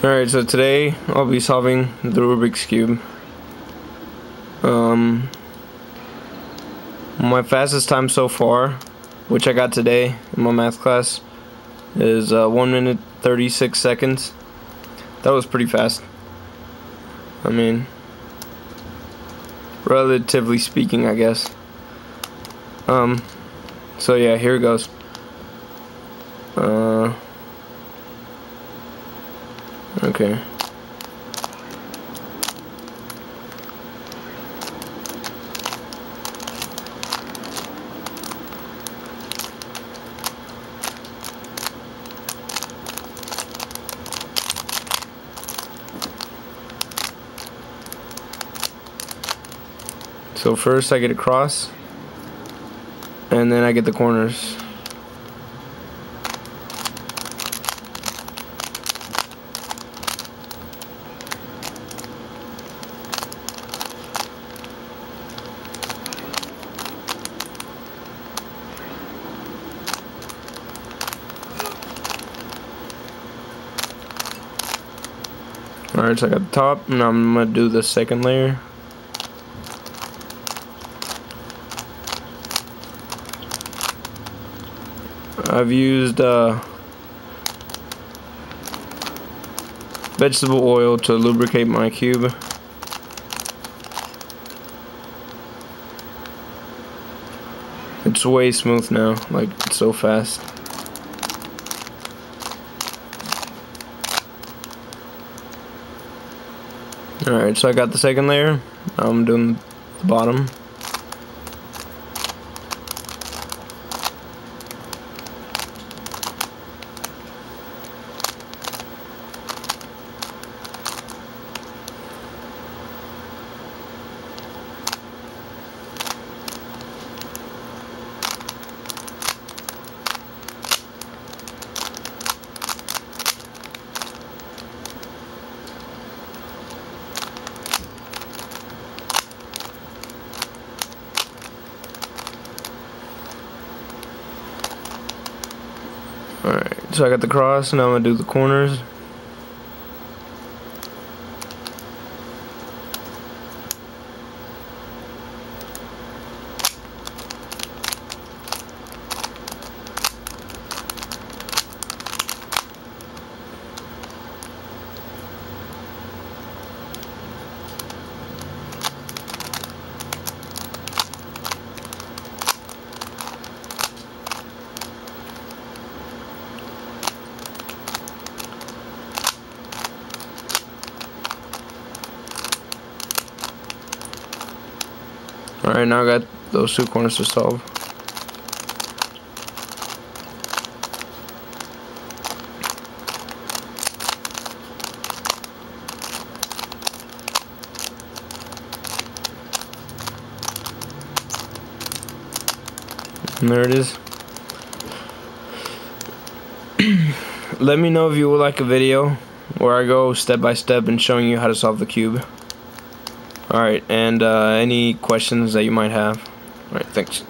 Alright, so today I'll be solving the Rubik's Cube. My fastest time so far, which I got today in my math class, is 1 minute 36 seconds. That was pretty fast. I mean, relatively speaking, I guess. So yeah, here it goes. Okay. So first I get across, and then I get the corners. Alright, so I got the top, and I'm gonna do the second layer. I've used vegetable oil to lubricate my cube. It's way smooth now, like it's so fast. Alright, so I got the second layer. I'm doing the bottom. Alright, so I got the cross, now I'm going to do the corners. Alright, now I got those two corners to solve. And there it is. Let me know if you would like a video where I go step by step and showing you how to solve the cube. Alright, and any questions that you might have. Alright, thanks.